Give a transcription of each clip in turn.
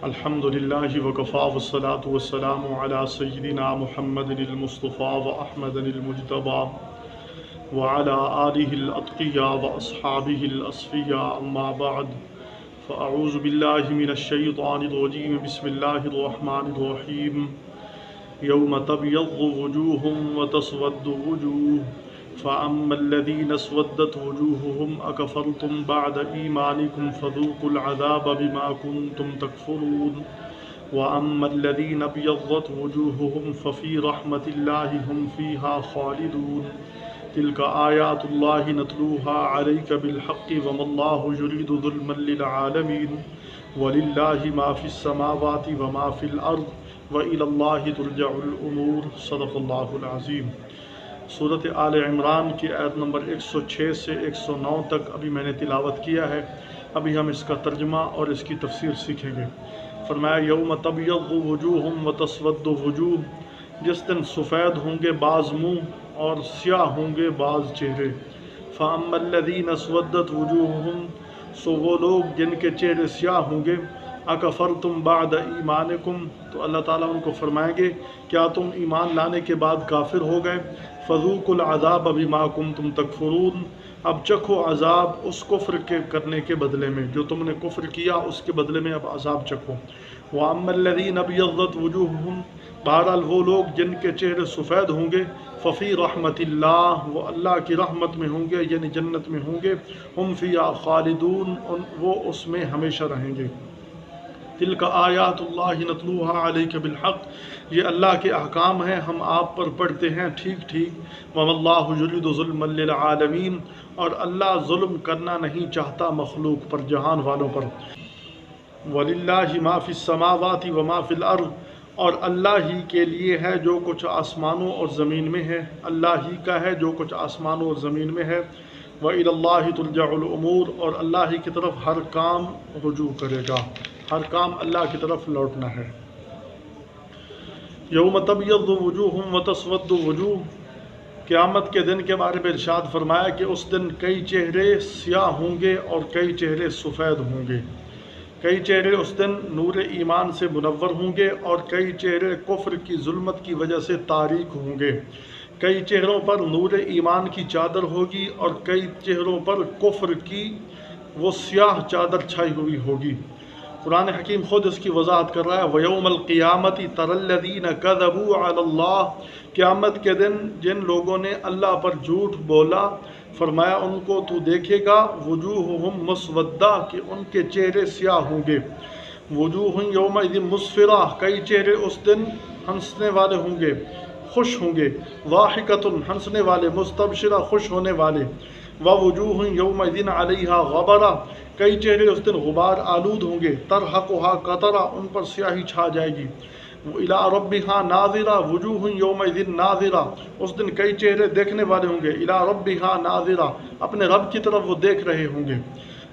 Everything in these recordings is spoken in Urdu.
الحمد لله وكفى والصلاة والسلام على سيدنا محمد المصطفى وأحمد المجتبى وعلى آله الأتقياء وأصحابه الأصفياء أما بعد فأعوذ بالله من الشيطان الرجيم بسم الله الرحمن الرحيم يوم تبيض وجوه وتسود وجوه فأما الذين اسودت وجوههم أكفرتم بعد إيمانكم فذوقوا العذاب بما كنتم تكفرون وأما الذين ابيضت وجوههم ففي رحمة الله هم فيها خالدون تلك آيات الله نتلوها عليك بالحق وما الله يريد ظلما للعالمين ولله ما في السماوات وما في الأرض وإلى الله ترجع الأمور صدق الله العظيم۔ سورۃ آل عمران کی آیت نمبر 106 سے 109 تک ابھی میں نے تلاوت کیا ہے۔ ابھی ہم اس کا ترجمہ اور اس کی تفسیر سیکھیں گے۔ فرمایا یوم تبیض وجوہ وتسود وجوہ، جس دن سفید ہوں گے بعض منہ اور سیاہ ہوں گے بعض چہرے۔ فاما الذین اسودت وجوہہم، سو وہ لوگ جن کے چہرے سیاہ ہوں گے، اکفرتم بعد ایمانکم، تو اللہ تعالیٰ ان کو فرمائیں گے کیا تم ایمان لانے کے بعد کافر ہو گئے؟ فذوقوا العذاب بما کنتم تکفرون، اب چکھو عذاب اس کفر کے کرنے کے بدلے میں، جو تم نے کفر کیا اس کے بدلے میں اب عذاب چکھو۔ وَأَمَّا الَّذِينَ ابْيَضَّتْ وُجُوهُهُمْ، بہرحال وہ لوگ جن کے چہرے سفید ہوں گے، ففی رحمت اللہ، وہ اللہ کی رحمت میں ہوں گے یعنی جنت میں ہوں گے، ہم فیہا خالدون، وہ اس میں ہمیشہ رہیں گے۔ تلک آیات اللہ نتلوها علیک بالحق، یہ اللہ کے احکام ہیں ہم آپ پر پڑھتے ہیں ٹھیک ٹھیک۔ وما اللہ یرید ظلما للعالمین، اور اللہ ظلم کرنا نہیں چاہتا مخلوق پر، جہان والوں پر۔ وللہ ما فی السماوات وما فی الارض، اور اللہ ہی کے لیے ہے جو کچھ آسمانوں اور زمین میں ہے، اللہ ہی کا ہے جو کچھ آسمانوں اور زمین میں ہے۔ وإلی اللہ ترجع الامور، اور اللہ ہی کی طرف ہر کام رجوع کرے گا، ہر کام اللہ کی طرف لوٹنا ہے۔ یوم تبیض وجوہ وتسود وجوہ، قیامت کے دن کے بارے میں ارشاد فرمایا کہ اس دن کئی چہرے سیاہ ہوں گے اور کئی چہرے سفید ہوں گے۔ کئی چہرے اس دن نور ایمان سے منور ہوں گے اور کئی چہرے کفر کی ظلمت کی وجہ سے تاریک ہوں گے۔ کئی چہروں پر نور ایمان کی چادر ہوگی اور کئی چہروں پر کفر کی وہ سیاہ چادر چھائی ہوئی ہوگی۔ قرآن حکیم خود اس کی وضاحت کر رہا ہے، وَيَوْمَ الْقِيَامَةِ تَرَى الَّذِينَ كَذَبُوا عَلَى اللَّهِ، قیامت کے دن جن لوگوں نے اللہ پر جھوٹ بولا، فرمایا ان کو تو دیکھے گا، وجوہہم مسودہ، کہ ان کے چہرے سیاہ ہوں گے۔ وجوہ یومئذ مسفرہ، کئی چہرے اس دن ہنسنے والے ہوں گے، خوش ہوں گے۔ ضاحکۃ، ہنسنے والے، مستبشرہ، خوش ہونے والے۔ ووجوہ یومئذ علیہا غبرہ، کئی چہرے اس دن غبار آلود ہوں گے۔ ترہقھا قطرہ، ان پر سیاہی چھا جائے گی۔ الی ربہا ناظرہ، وجوہ یومئذ ناظرہ، اس دن کئی چہرے دیکھنے والے ہوں گے۔ الی ربہا ناظرہ، اپنے رب کی طرف وہ دیکھ رہے ہوں گے۔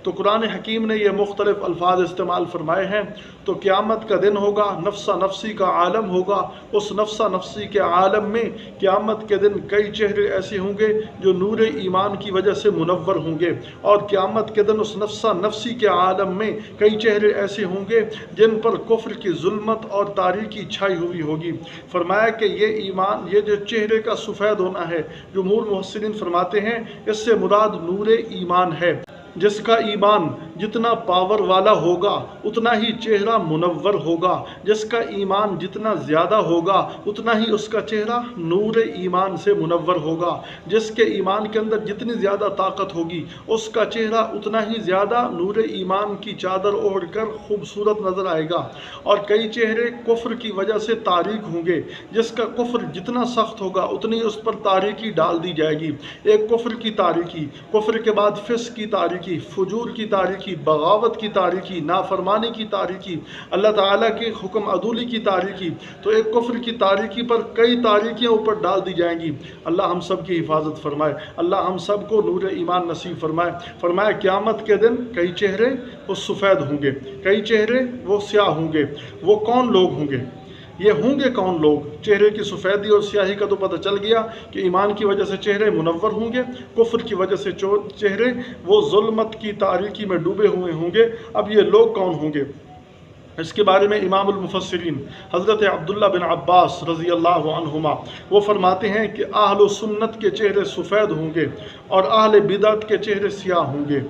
تو قرآن حکیم نے یہ مختلف الفاظ استعمال فرمائے ہیں۔ تو قیامت کا دن ہوگا، نفسا نفسی کا عالم ہوگا، اس نفسا نفسی کے عالم میں قیامت کے دن کئی چہرے ایسے ہوں گے جو نور ایمان کی وجہ سے منور ہوں گے، اور قیامت کے دن اس نفسا نفسی کے عالم میں کئی چہرے ایسے ہوں گے جن پر کفر کی ظلمت اور تاریکی چھائی ہوئی ہوگی۔ فرمایا کہ یہ ایمان، یہ جو چہرے کا سفید ہونا ہے، جمہور محسنین فرماتے ہیں اس سے مراد نور ایمان ہے۔ جس کا ایمان جتنا پاور والا ہوگا اتنا ہی چہرہ منور ہوگا، جس کا ایمان جتنا زیادہ ہوگا اتنا ہی اس کا چہرہ نور ایمان سے منور ہوگا، جس کے ایمان کے اندر جتنی زیادہ طاقت ہوگی اس کا چہرہ اتنا ہی زیادہ نور ایمان کی چادر اوڑھ کر خوبصورت نظر آئے گا۔ اور کئی چہرے کفر کی وجہ سے تاریک ہوں گے، جس کا کفر جتنا سخت ہوگا اتنی اس پر تاریکی ڈال دی جائے گی۔ ایک کفر کی تاریکی، کفر کے بعد فسق کی تاریکی، فجور کی تاریکی، بغاوت کی تاریکی، نافرمانی کی تاریکی، اللہ تعالیٰ کے حکم عدولی کی تاریکی۔ تو ایک کفر کی تاریکی پر کئی تاریکیاں اوپر ڈال دی جائیں گی۔ اللہ ہم سب کی حفاظت فرمائے، اللہ ہم سب کو نور ایمان نصیب فرمائے۔ فرمایا قیامت کے دن کئی چہرے وہ سفید ہوں گے، کئی چہرے وہ سیاہ ہوں گے۔ وہ کون لوگ ہوں گے؟ یہ ہوں گے کون لوگ؟ چہرے کی سفیدی اور سیاہی کا تو پتہ چل گیا کہ ایمان کی وجہ سے چہرے منور ہوں گے، کفر کی وجہ سے چہرے وہ ظلمت کی تاریکی میں ڈوبے ہوئے ہوں گے۔ اب یہ لوگ کون ہوں گے؟ اس کے بارے میں امام المفسرین حضرت عبداللہ بن عباس رضی اللہ عنہما وہ فرماتے ہیں کہ اہل سنت کے چہرے سفید ہوں گے اور اہل بدعت کے چہرے سیاہ ہوں گے،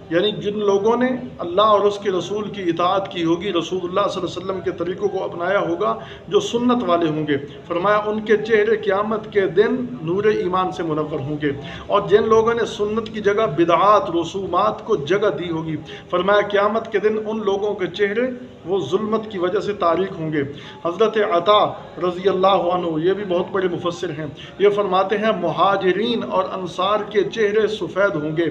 یعنی جن لوگوں نے اللہ اور اس کے رسول کی اطاعت کی ہوگی، رسول اللہ صلی اللہ علیہ وسلم کے طریقوں کو اپنایا ہوگا، جو سنت والے ہوں گے، فرمایا ان کے چہرے قیامت کے دن نور ایمان سے منور ہوں گے، اور جن لوگوں نے سنت کی جگہ بدعات رسومات کو جگہ دی ہوگی، فرمایا قیامت کے دن ان لوگوں کے چہرے وہ ظلمت کی وجہ سے تاریک ہوں گے۔ حضرت عطا رضی اللہ عنہ یہ بھی بہت بڑے مفسر ہیں، یہ فرماتے ہیں مہاجرین اور انصار کے چہرے سفید ہوں گے،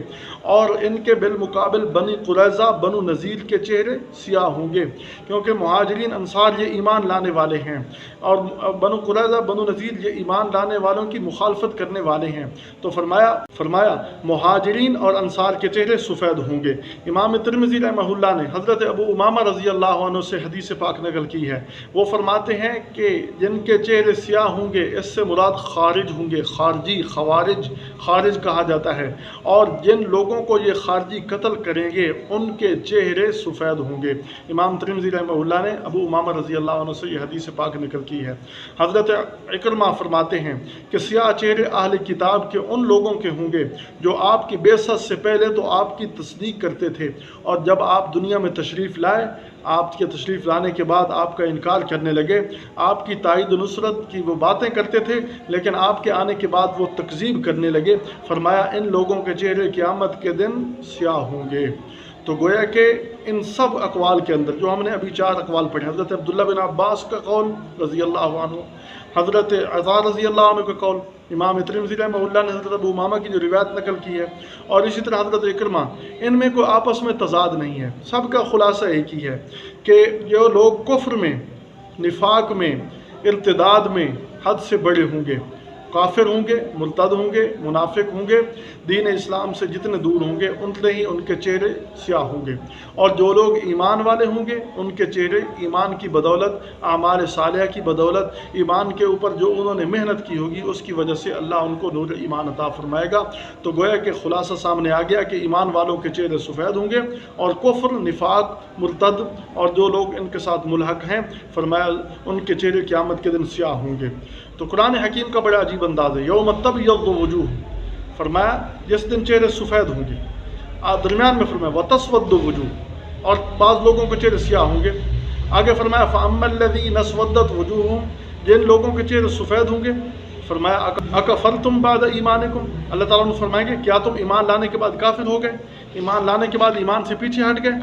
اور ان کے بالمقابل بنی قریظہ بنو نذیر کے چہرے سیاہ ہوں گے، کیونکہ مہاجرین انصار یہ ایمان لانے والے ہیں، اور بنو قریظہ بنو نذیر یہ ایمان لانے والوں کی مخالفت کرنے والے ہیں، تو فرمایا مہاجرین اور انصار کے چہرے سفید ہوں گے۔ امام ترمذی رحمہ اللہ نے حضرت ابو امامہ رضی اللہ عنہ سے حدیث پاک نقل کی ہے، وہ فرماتے ہیں کہ جن کے چہرے سیاہ ہوں گے اس سے مراد خارج ہوں گے، خارجی، خارج کہا جاتا ہے، اور جن لوگوں کو یہ خارجی قتل کریں گے ان کے چہرے سفید ہوں گے۔ امام ترمذی رحمہ اللہ نے ابو امامہ رضی اللہ عنہ سے یہ حدیث پاک نقل کی ہے۔ حضرت اکرمہ فرماتے ہیں کہ سیاہ چہرے اہل کتاب کے ان لوگوں کے ہوں گے جو آپ کی بعثت سے پہلے تو آپ کی تصدیق کرتے تھے، اور جب آپ دنیا میں تشریف لائے، آپ کے تشریف لانے کے بعد آپ کا انکار کرنے لگے، آپ کی تائید و نصرت کی وہ باتیں کرتے تھے، لیکن آپ کے آنے کے بعد وہ تکذیب کرنے لگے، فرمایا ان لوگوں کے چہرے قیامت کے دن سیاہ ہوں گے۔ تو گویا کہ ان سب اقوال کے اندر جو ہم نے ابھی 4 اقوال پڑھے، حضرت عبداللہ بن عباس کا قول رضی اللہ عنہ، حضرت عطا رضی اللہ عنہ کا قول، امام ترمذی رحمہ اللہ نے حضرت ابو امامہ کی جو روایت نقل کی ہے، اور اسی طرح حضرت اکرمہ، ان میں کوئی آپس میں تضاد نہیں ہے، سب کا خلاصہ ایک ہی ہے کہ جو لوگ کفر میں، نفاق میں، ارتداد میں حد سے بڑے ہوں گے، کافر ہوں گے، مرتد ہوں گے، منافق ہوں گے، دین اسلام سے جتنے دور ہوں گے اتنے ہی ان کے چہرے سیاہ ہوں گے، اور جو لوگ ایمان والے ہوں گے ان کے چہرے ایمان کی بدولت، اعمال صالحہ کی بدولت، ایمان کے اوپر جو انہوں نے محنت کی ہوگی اس کی وجہ سے اللہ ان کو نور ایمان عطا فرمائے گا۔ تو گویا کہ خلاصہ سامنے آ گیا کہ ایمان والوں کے چہرے سفید ہوں گے، اور کفر، نفاق، مرتد اور جو لوگ ان کے ساتھ ملحق ہیں، فرمایا ان کے چہرے قیامت کے دن سیاہ ہوں گے۔ تو قرآن حکیم کا بڑا عجیب انداز ہے، یوم تبیض وجوہ، فرمایا جس دن چہرے سفید ہوں گے، درمیان میں فرمایا وتسود وجوہ، اور بعض لوگوں کے چہرے سیاہ ہوں گے، آگے فرمایا فاما الذین اسودت وجوہہم، جن لوگوں کے چہرے سفید ہوں گے، فرمایا اکفرتم بعد ایمانکم، اللہ تعالیٰ نے فرمائیں گے کیا تم ایمان لانے کے بعد کافر ہو گئے، ایمان لانے کے بعد ایمان سے پیچھے ہٹ گئے،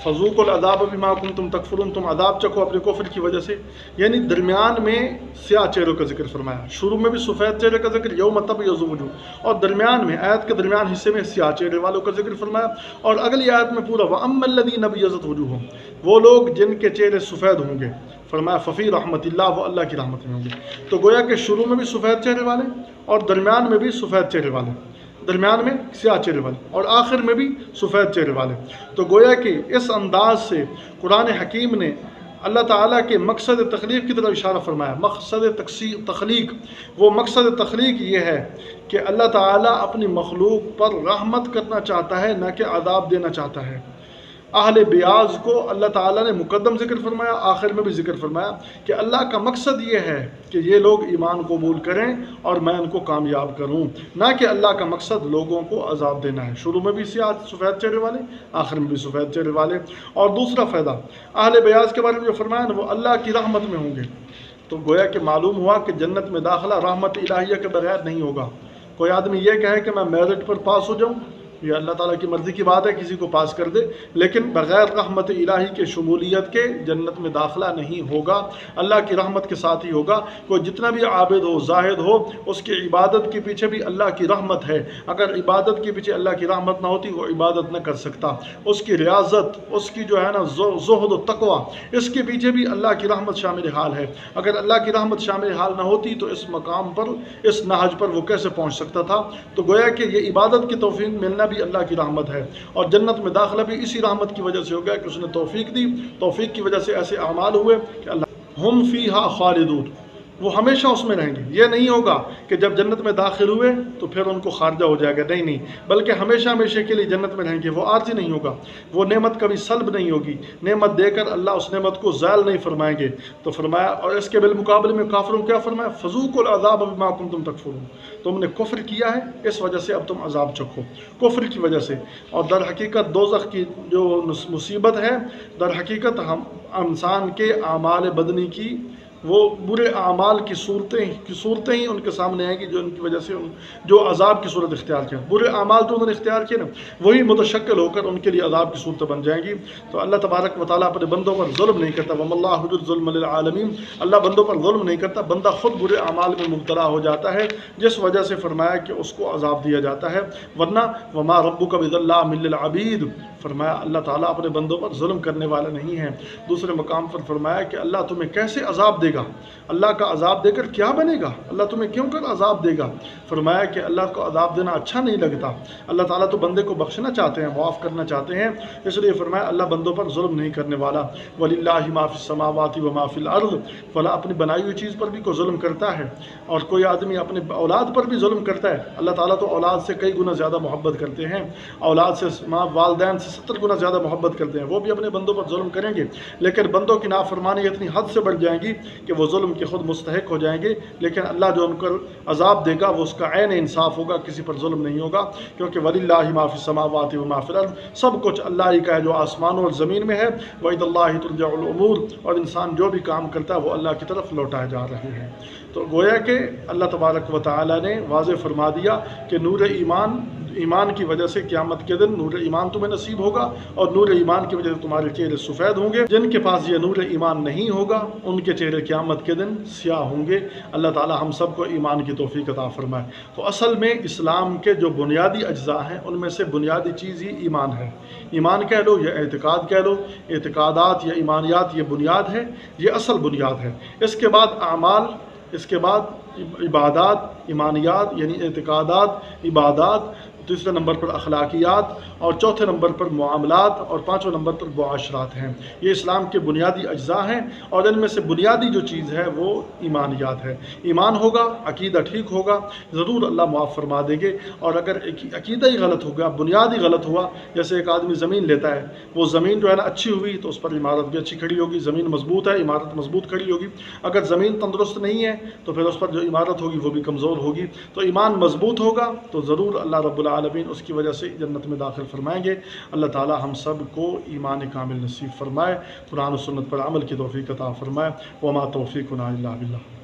فذوقوا العذاب بما کنتم تکفرون، تم عذاب چکھو اپنے کفر کی وجہ سے۔ یعنی درمیان میں سیاہ چہروں کا ذکر فرمایا، شروع میں بھی سفید چہرے کا ذکر یوم تبیض وجوہ، اور درمیان میں آیت کے درمیان حصے میں سیاہ چہرے والوں کا ذکر فرمایا، اور اگلی آیت میں پورا وَأَمَّا الَّذِينَ ابْيَضَّتْ وُجُوهُهُمْ، وہ لوگ جن کے چہرے سفید ہوں گے، فرمایا ففی رحمت اللہ، وہ اللہ کی رحمت میں ہوں گے۔ تو گویا کہ شروع میں بھی سفید چہرے والے اور درمیان میں بھی سفید چہرے والے، درمیان میں سیاہ چہرے والے اور آخر میں بھی سفید چہرے والے۔ تو گویا کہ اس انداز سے قرآن حکیم نے اللہ تعالیٰ کے مقصد تخلیق کی طرف اشارہ فرمایا۔ مقصد تخلیق، وہ مقصد تخلیق یہ ہے کہ اللہ تعالیٰ اپنی مخلوق پر رحمت کرنا چاہتا ہے، نہ کہ عذاب دینا چاہتا ہے۔ اہل بیاض کو اللہ تعالیٰ نے مقدم ذکر فرمایا، آخر میں بھی ذکر فرمایا کہ اللہ کا مقصد یہ ہے کہ یہ لوگ ایمان قبول کریں اور میں ان کو کامیاب کروں، نہ کہ اللہ کا مقصد لوگوں کو عذاب دینا ہے۔ شروع میں بھی سیاہ سفید چہرے والے، آخر میں بھی سفید چہرے والے۔ اور دوسرا فائدہ اہل بیاض کے بارے میں جو فرمایا نا، وہ اللہ کی رحمت میں ہوں گے۔ تو گویا کہ معلوم ہوا کہ جنت میں داخلہ رحمت الہیہ کے بغیر نہیں ہوگا۔ کوئی آدمی یہ کہے کہ میں میرٹ پر پاس ہو جاؤں، یہ اللہ تعالیٰ کی مرضی کی بات ہے، کسی کو پاس کر دے، لیکن بغیر رحمت الہی کے شمولیت کے جنت میں داخلہ نہیں ہوگا، اللہ کی رحمت کے ساتھ ہی ہوگا۔ کوئی جتنا بھی عابد ہو، زاہد ہو، اس کی عبادت کے پیچھے بھی اللہ کی رحمت ہے۔ اگر عبادت کے پیچھے اللہ کی رحمت نہ ہوتی وہ عبادت نہ کر سکتا۔ اس کی ریاضت، اس کی جو ہے نا زہد و تقوی، اس کے پیچھے بھی اللہ کی رحمت شامل حال ہے۔ اگر اللہ کی رحمت شامل حال نہ ہوتی تو اس مقام پر، اس نہج پر وہ کیسے پہنچ سکتا تھا؟ تو گویا کہ یہ عبادت کی توفیق ملنا بھی اللہ کی رحمت ہے، اور جنت میں داخلہ بھی اسی رحمت کی وجہ سے ہو گیا کہ اس نے توفیق دی۔ توفیق کی وجہ سے ایسے اعمال ہوئے کہ اللہ ہم فیہا خالدون، وہ ہمیشہ اس میں رہیں گے۔ یہ نہیں ہوگا کہ جب جنت میں داخل ہوئے تو پھر ان کو خارجہ ہو جائے گا، نہیں، بلکہ ہمیشہ ہمیشہ کے لیے جنت میں رہیں گے۔ وہ عارضی نہیں ہوگا، وہ نعمت کبھی سلب نہیں ہوگی، نعمت دے کر اللہ اس نعمت کو زائل نہیں فرمائیں گے۔ تو فرمایا، اور اس کے بالمقابلے میں کافروں کیا فرمایا؟ فذوقوا العذاب بما کنتم تکفرون، تم نے کفر کیا ہے، اس وجہ سے اب تم عذاب چکھو، کفر کی وجہ سے۔ اور در حقیقت دوزخ کی جو مصیبت ہے، در حقیقت ہم انسان کے اعمال بدنی کی، وہ برے اعمال کی صورتیں ہی ان کے سامنے آئیں گی، جو ان کی وجہ سے جو عذاب کی صورت اختیار کیا، برے اعمال جو انہوں نے اختیار کیے نا، وہی متشکل ہو کر ان کے لیے عذاب کی صورتیں بن جائیں گی۔ تو اللہ تبارک و تعالیٰ اپنے بندوں پر ظلم نہیں کرتا، وَمَا اللَّهُ يُرِيدُ الظُّلْمَ لِلْعَالَمِينَ، اللہ بندوں پر ظلم نہیں کرتا، بندہ خود برے اعمال میں مبتلا ہو جاتا ہے، جس وجہ سے فرمایا کہ اس کو عذاب دیا جاتا ہے۔ ورنہ وَمَا رَبُّكَ بِظَلَّامٍ لِلْعَبِيدِ، فرمایا اللہ تعالیٰ اپنے بندوں پر ظلم کرنے والا نہیں ہے۔ دوسرے مقام پر فرمایا کہ اللہ تمہیں کیسے عذاب دے گا، اللہ کا عذاب دے کر کیا بنے گا، اللہ تمہیں کیوں کر عذاب دے گا؟ فرمایا کہ اللہ کو عذاب دینا اچھا نہیں لگتا، اللہ تعالیٰ تو بندے کو بخشنا چاہتے ہیں، معاف کرنا چاہتے ہیں، اس لیے فرمایا اللہ بندوں پر ظلم نہیں کرنے والا۔ وَلِلَّهِ مَا فِي السَّمَاوَاتِ وَمَا فِي الْأَرْضِ، فلا اپنی بنائی ہوئی چیز پر بھی کوئی ظلم کرتا ہے، اور کوئی آدمی اپنے اولاد پر بھی ظلم کرتا ہے، اللہ تعالیٰ تو اولاد سے کئی گنا زیادہ محبت کرتے ہیں، اولاد سے، ماں والدین سے 70 گنا زیادہ محبت کرتے ہیں، وہ بھی اپنے بندوں پر ظلم کریں گے، لیکن بندوں کی نافرمانی اتنی حد سے بڑھ جائیں گی کہ وہ ظلم کے خود مستحق ہو جائیں گے، لیکن اللہ جو ان کو عذاب دے گا وہ اس کا عین انصاف ہوگا، کسی پر ظلم نہیں ہوگا، کیونکہ وَلِلَّهِ مَا فِي السَّمَاوَاتِ وَمَا فِي الْأَرْضِ، سب کچھ اللہ ہی کا ہے جو آسمانوں اور زمین میں ہے۔ وَإِلَى اللَّهِ تُرْجَعُ الْأُمُورُ، اور انسان جو بھی کام کرتا ہے وہ اللہ کی طرف لوٹائے جا رہے ہیں۔ تو گویا کہ اللہ تبارک و تعالیٰ نے واضح فرما دیا کہ نور ایمان کی وجہ سے قیامت کے دن نور ایمان تمہیں نصیب ہوگا، اور نور ایمان کی وجہ سے تمہارے چہرے سفید ہوں گے۔ جن کے پاس یہ نور ایمان نہیں ہوگا ان کے چہرے قیامت کے دن سیاہ ہوں گے۔ اللہ تعالی ہم سب کو ایمان کی توفیق عطا فرمائے۔ تو اصل میں اسلام کے جو بنیادی اجزاء ہیں ان میں سے بنیادی چیز ہی ایمان ہے۔ ایمان کہہ لو یا اعتقاد کہہ لو، اعتقادات یا ایمانیات یہ بنیاد ہے، یہ اصل بنیاد ہے۔ اس کے بعد اعمال، اس کے بعد عبادات، ایمانیات یعنی اعتقادات، عبادات، تیسرے نمبر پر اخلاقیات، اور چوتھے نمبر پر معاملات، اور پانچویں نمبر پر معاشرات ہیں۔ یہ اسلام کے بنیادی اجزاء ہیں، اور ان میں سے بنیادی جو چیز ہے وہ ایمانیات ہے۔ ایمان ہوگا، عقیدہ ٹھیک ہوگا، ضرور اللہ معاف فرما دیں گے۔ اور اگر عقیدہ ہی غلط ہوگا، بنیاد ہی غلط ہوا، جیسے ایک آدمی زمین لیتا ہے، وہ زمین جو ہے نا اچھی ہوئی تو اس پر عمارت بھی اچھی کھڑی ہوگی، زمین مضبوط ہے عمارت مضبوط کھڑی ہوگی۔ اگر زمین تندرست نہیں ہے تو پھر اس پر جو عمارت ہوگی وہ بھی کمزور ہوگی۔ تو ایمان مضبوط ہوگا تو ضرور اللہ رب العالمین اس کی وجہ سے جنت میں داخل فرمائیں گے۔ اللہ تعالی ہم سب کو ایمان کامل نصیب فرمائے، قرآن و سنت پر عمل کی توفیق عطا فرمائے۔ وما توفیقنا الا باللہ۔